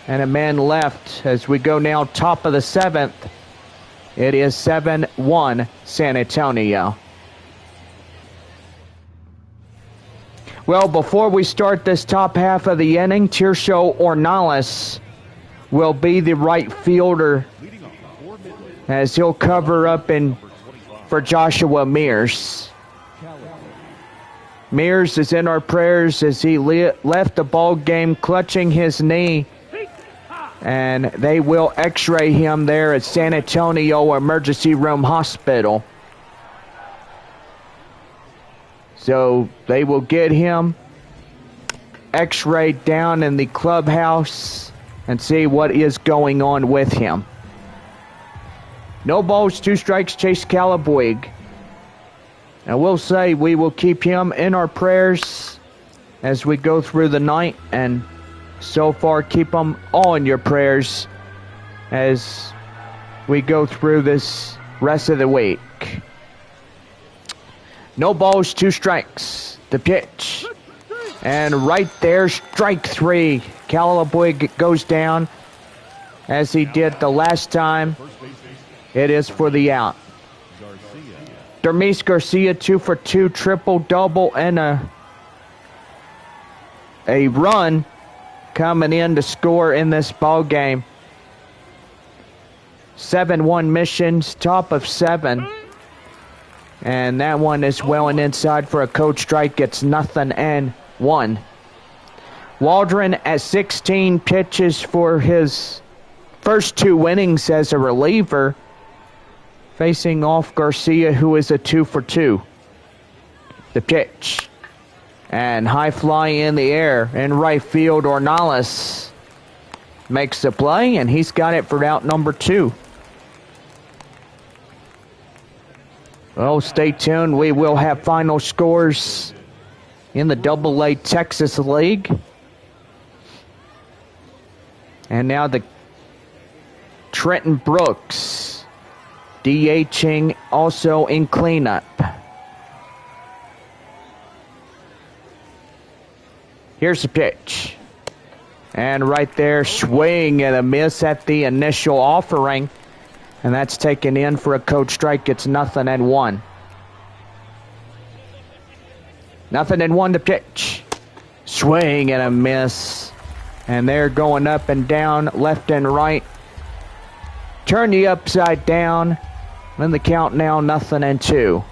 and a man left as we go now top of the 7th. It is 7-1 San Antonio. Well, before we start this top half of the inning, Tirso Ornelas will be the right fielder as he'll cover up for Joshua Mears. Mears is in our prayers as he left the ball game clutching his knee, and they will x-ray him there at San Antonio Emergency Room Hospital. So they will get him x-rayed down in the clubhouse and see what is going on with him. No balls, 2 strikes, Chase Calaboig. And we'll say we will keep him in our prayers as we go through the night, and so far keep him all in your prayers as we go through this rest of the week. No balls, 2 strikes. The pitch. And right there, strike 3. Calaboig goes down as he did the last time. It is for the out. Dermis Garcia, 2 for 2, triple-double, and a run coming in to score in this ball game. 7-1 Missions, top of 7. And that one is well and inside for a coach strike. It's 0-1. Waldron at 16 pitches for his first 2 innings as a reliever, facing off Garcia, who is a 2 for 2. The pitch. And high fly in the air in right field. Ornelas makes the play, and he's got it for out number 2. Well, stay tuned. We will have final scores in the Double-A Texas League. And now the Trenton Brooks DHing also in cleanup. Here's the pitch. And right there, swing and a miss at the initial offering. And that's taken in for a coach strike. It's 0-1. 0-1 to pitch. Swing and a miss. And they're going up and down, left and right. Turn you upside down. And the count now 0-2.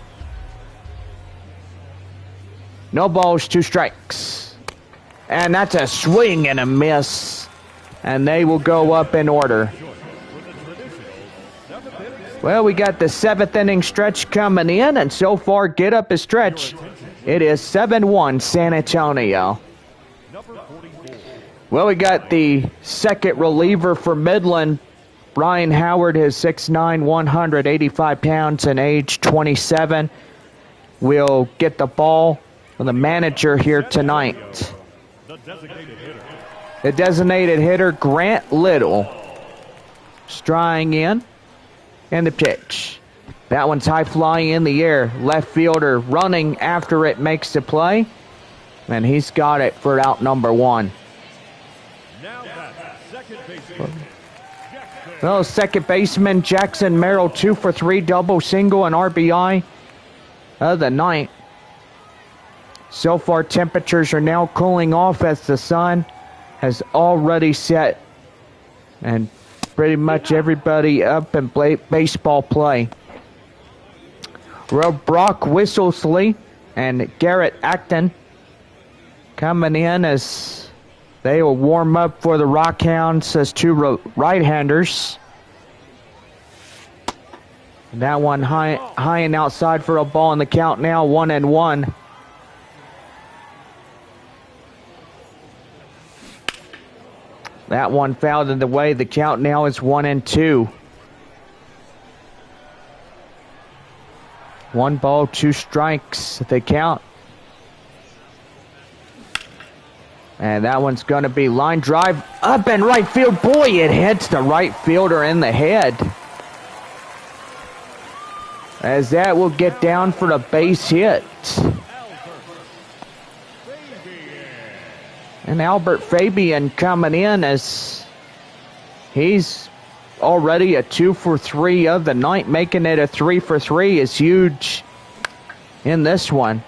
No balls, 2 strikes. And that's a swing and a miss. And they will go up in order. Well, we got the 7th inning stretch coming in, and so far, get up a stretch. It is 7-1 San Antonio. Well, we got the second reliever for Midland. Brian Howard is 6'9", 185 pounds, and age 27. Will get the ball from the manager here tonight. The designated hitter, Grant Little, straying in. And the pitch. That one's high fly in the air. Left fielder running after it makes the play. And he's got it for out number 1. Well, second baseman Jackson Merrill, 2 for 3, double, single, and RBI of the night. So far, temperatures are now cooling off as the sun has already set, and pretty much everybody up in baseball play. Brock Whistlesley and Garrett Acton coming in as they will warm up for the Rockhounds as two right-handers. That one high and outside for a ball in the count now, 1-1. That one fouled in the way. The count now is 1-2. 1 ball, 2 strikes. They count. And that one's going to be line drive up in right field. Boy, it hits the right fielder in the head. As that will get down for a base hit. And Albert Fabian coming in as he's already a 2 for 3 of the night. Making it a 3 for 3 is huge in this one.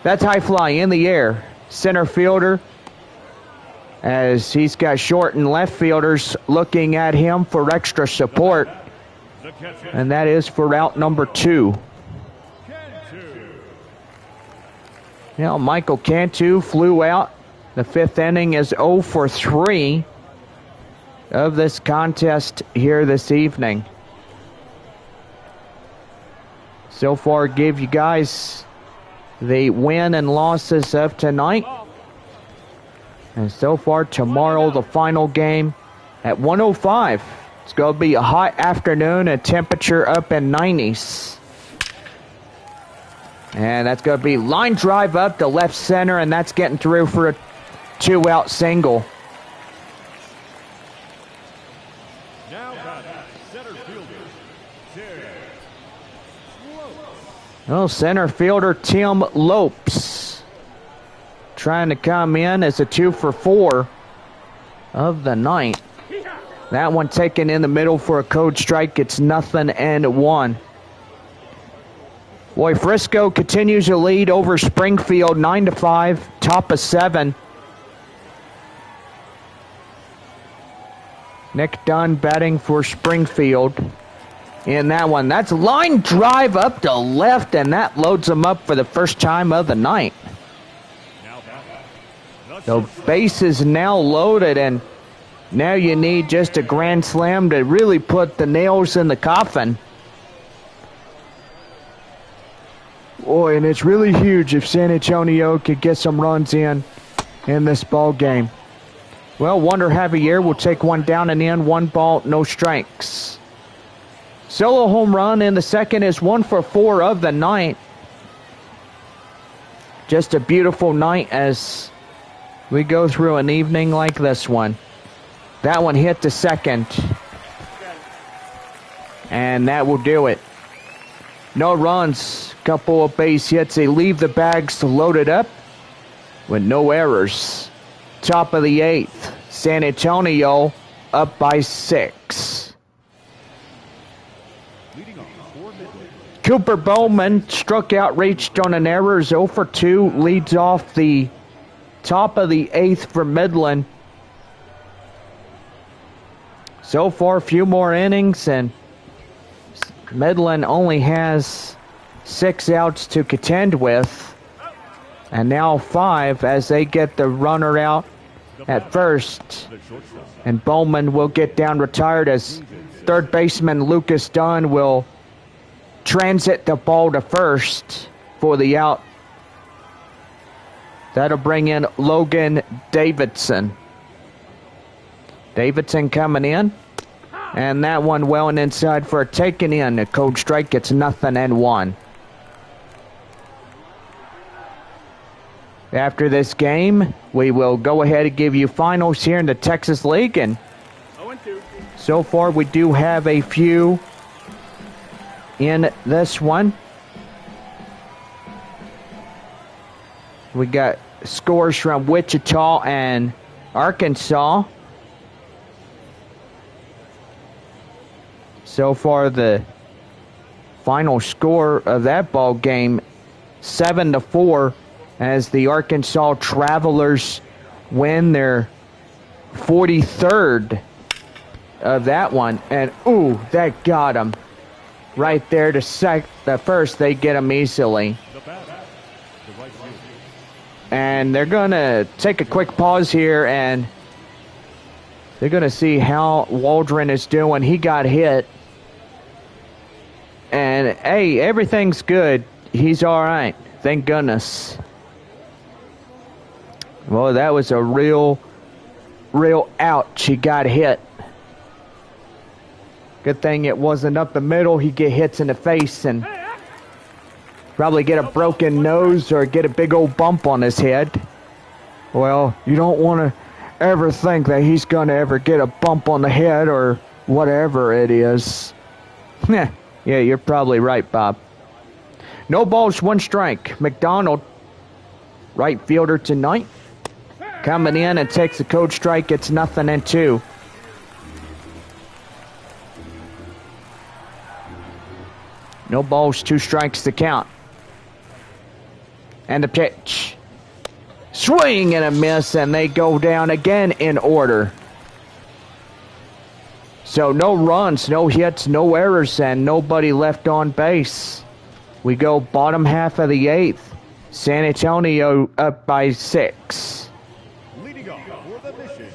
That's high fly in the air. Center fielder, as he's got short and left fielders looking at him for extra support. And that is for out number 2. Now Michael Cantu flew out. The 5th inning is 0 for 3 of this contest here this evening. So far, give you guys the win and losses of tonight. And so far, tomorrow, the final game at 1:05. It's going to be a hot afternoon, a temperature up in 90s. And that's going to be line drive up to left center, and that's getting through for a 2-out single. Now center fielder, Well, center fielder Tim Lopes trying to come in as a 2 for 4 of the night. That one taken in the middle for a code strike. It's 0-1. Boy, Frisco continues to lead over Springfield 9-5, top of 7. Nick Dunn batting for Springfield in that one. That's line drive up to left, and that loads them up for the first time of the night. The base is now loaded, and now you need just a grand slam to really put the nails in the coffin. Boy, and it's really huge if San Antonio could get some runs in this ball game. Well, Wonder Javier will take one down and in. 1 ball, no strikes. Solo home run in the second is 1 for 4 of the night. Just a beautiful night as we go through an evening like this one. That one hit the second. And that will do it. No runs, couple of base hits. They leave the bags loaded up with no errors. Top of the 8th, San Antonio up by 6. Cooper Bowman struck out, reached on an error, 0 for 2, leads off the top of the 8th for Midland. So far, a few more innings, and Midland only has 6 outs to contend with. And now 5 as they get the runner out at first. And Bowman will get down retired as third baseman Lucas Dunn will transit the ball to first for the out. That'll bring in Logan Davidson. Davidson coming in. And that one well and inside for a taken in. A code strike, gets 0-1. After this game, we will go ahead and give you finals here in the Texas League. And so far, we do have a few in this one. We got scores from Wichita and Arkansas. So far, the final score of that ball game, 7-4, as the Arkansas Travelers win their 43rd of that one. And, ooh, that got them. Right there to the first, they get them easily. And they're going to take a quick pause here, and they're going to see how Waldron is doing. He got hit. And, hey, everything's good. He's all right. Thank goodness. Well, that was a real ouch. He got hit. Good thing it wasn't up the middle. He'd get hits in the face and probably get a broken nose or get a big old bump on his head. Well, you don't want to ever think that he's going to ever get a bump on the head or whatever it is. Yeah, you're probably right, Bob. No balls, one strike. McDonald, right fielder tonight, coming in and takes a code strike. It's 0-2. No balls, 2 strikes to count. And the pitch. Swing and a miss, and they go down again in order. So no runs, no hits, no errors, and nobody left on base. We go bottom half of the 8th. San Antonio up by 6. Leading off for the mission.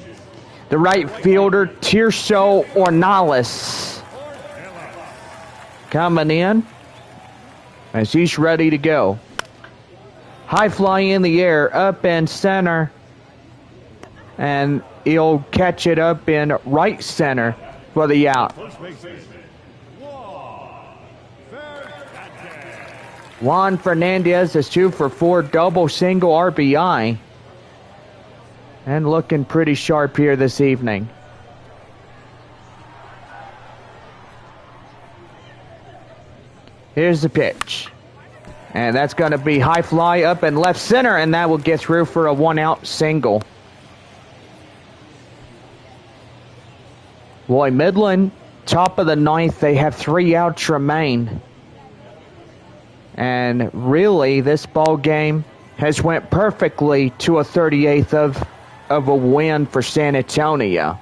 The right fielder, Tirso Ornelas, coming in as he's ready to go. High fly in the air, up in center, and he'll catch it up in right center for the out. Juan Fernandez is 2 for 4, double, single, RBI. And looking pretty sharp here this evening. Here's the pitch. And that's going to be high fly up in left center, and that will get through for a 1-out single. Boy, Midland, top of the 9th, they have 3 outs remain. And really, this ball game has went perfectly to a 38th of a win for San Antonio.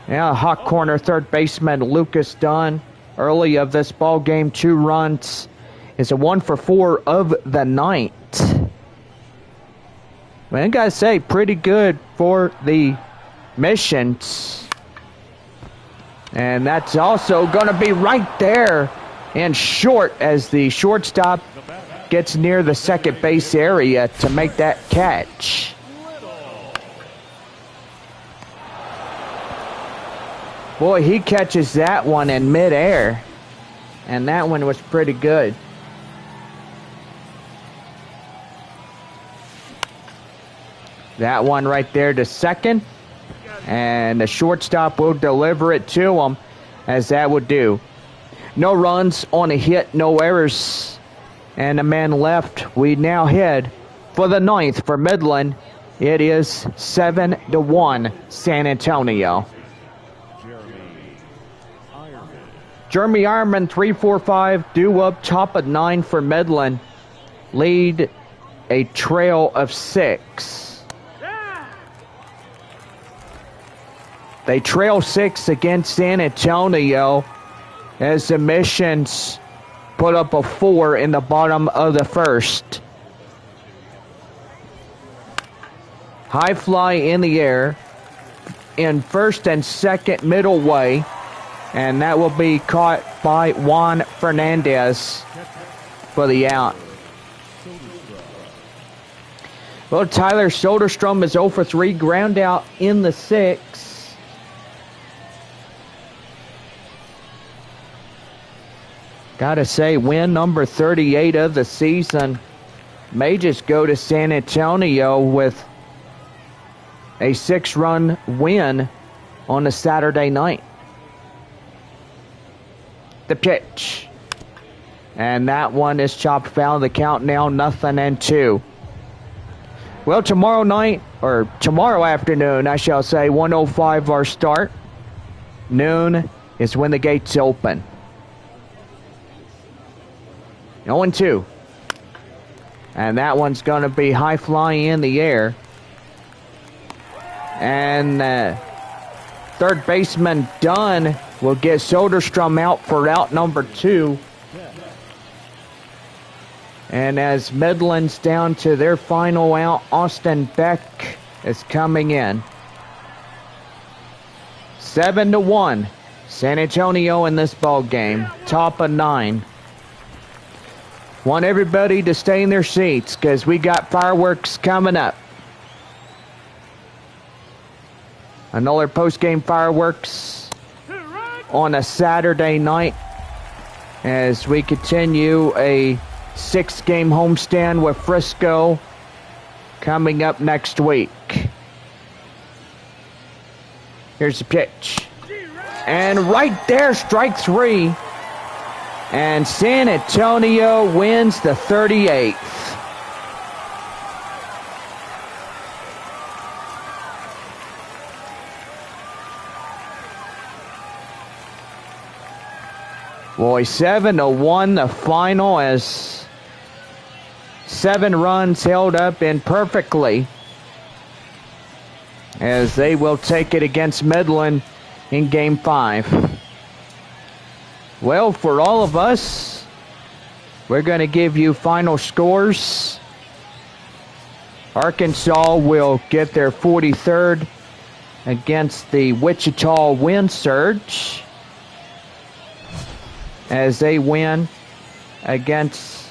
Yeah, hot corner third baseman Lucas Dunn, early of this ball game, 2 runs. Is a 1 for 4 of the night. Man, I gotta say, pretty good for the Missions. And that's also gonna be right there and short as the shortstop gets near the second base area to make that catch. Boy, he catches that one in midair, and that one was pretty good. That one right there to second, and the shortstop will deliver it to him, as that would do. No runs on a hit, no errors, and a man left. We now head for the 9th for Midland. It is 7-1 San Antonio. Jeremy Ironman, 3-4-5, due up top of 9 for Midland. Lead a trail of 6. They trail 6 against San Antonio, as the Missions put up a 4 in the bottom of the first. High fly in the air in first and second middle way, and that will be caught by Juan Fernandez for the out. Well, Tyler Soderstrom is 0 for 3, ground out in the 6th. Gotta say, win number 38 of the season may just go to San Antonio with a 6-run win on a Saturday night. The pitch. And that one is chopped foul. The count now 0-2. Well, tomorrow night, or tomorrow afternoon, I shall say, 1:05 our start. noon is when the gates open. 0-2. And that one's going to be high fly in the air. And third baseman Dunn will get Soderstrom out for out number 2. And as Midland's down to their final out, Austin Beck is coming in. 7-1. San Antonio in this ball game. Top of 9. Want everybody to stay in their seats because we got fireworks coming up. Another post-game fireworks on a Saturday night as we continue a 6-game homestand with Frisco coming up next week. Here's the pitch. And right there, strike 3. And San Antonio wins the 38th. Boy, 7-1 the final as 7 runs held up in perfectly as they will take it against Midland in Game 5. Well, for all of us, we're going to give you final scores. Arkansas will get their 43rd against the Wichita Wind Surge as they win against,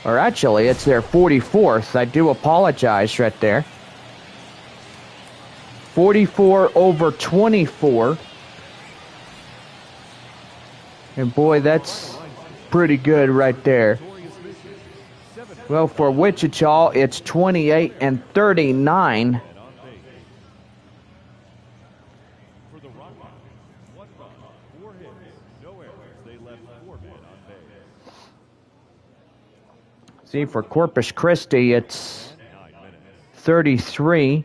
or actually it's their 44th. I do apologize right there. 44-24. And boy, that's pretty good right there. Well, for Wichita, it's 28-39. For the Rockhounds, 1 run, 4 hits, no errors. They left 4 men on base. See, for Corpus Christi, it's 33.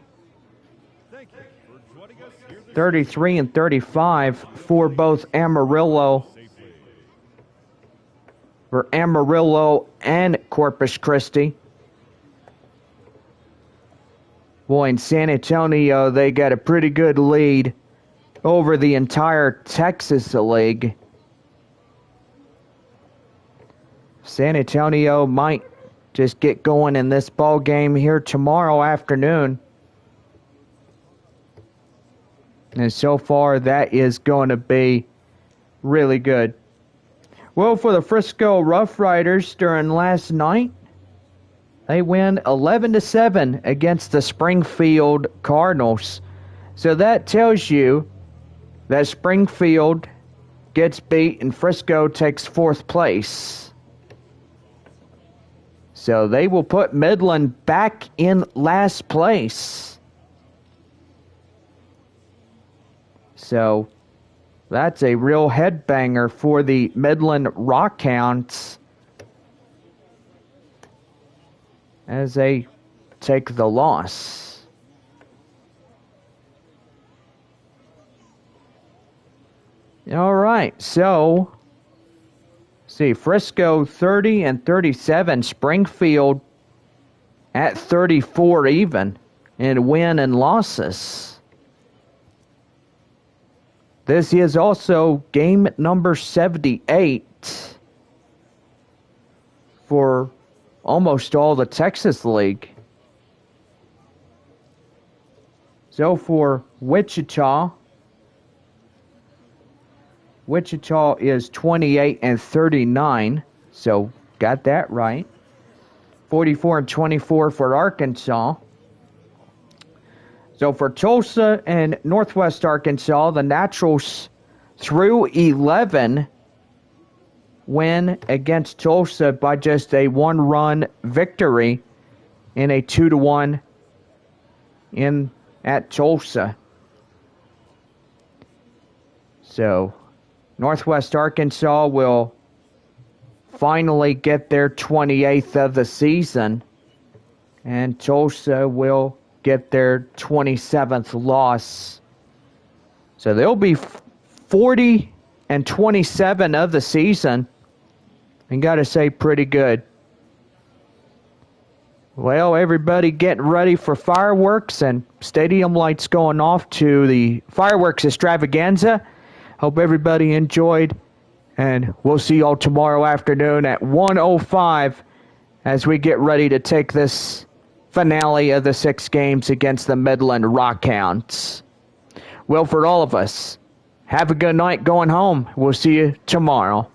33 and 35 for both Amarillo and Corpus Christi. Boy, in San Antonio, they got a pretty good lead over the entire Texas League. San Antonio might just get going in this ball game here tomorrow afternoon. And so far, that is going to be really good. Well, for the Frisco Rough Riders during last night, they win 11-7 against the Springfield Cardinals. So that tells you that Springfield gets beat and Frisco takes 4th place. So they will put Midland back in last place. So that's a real headbanger for the Midland Rockhounds as they take the loss. All right, so see, Frisco 30-37, Springfield at 34 even in win and losses. This is also game number 78 for almost all the Texas League. So for Wichita is 28-39, so got that right. 44-24 for Arkansas. So for Tulsa and Northwest Arkansas, the Naturals through 11 win against Tulsa by just a 1-run victory in a 2-1 at Tulsa. So Northwest Arkansas will finally get their 28th of the season, and Tulsa will get their 27th loss. So they'll be 40-27 of the season. And got to say, pretty good. Well, everybody getting ready for fireworks and stadium lights going off to the fireworks extravaganza. Hope everybody enjoyed, and we'll see y'all tomorrow afternoon at 1:05 as we get ready to take this finale of the 6 games against the Midland Rockhounds. Well, for all of us, have a good night going home. We'll see you tomorrow.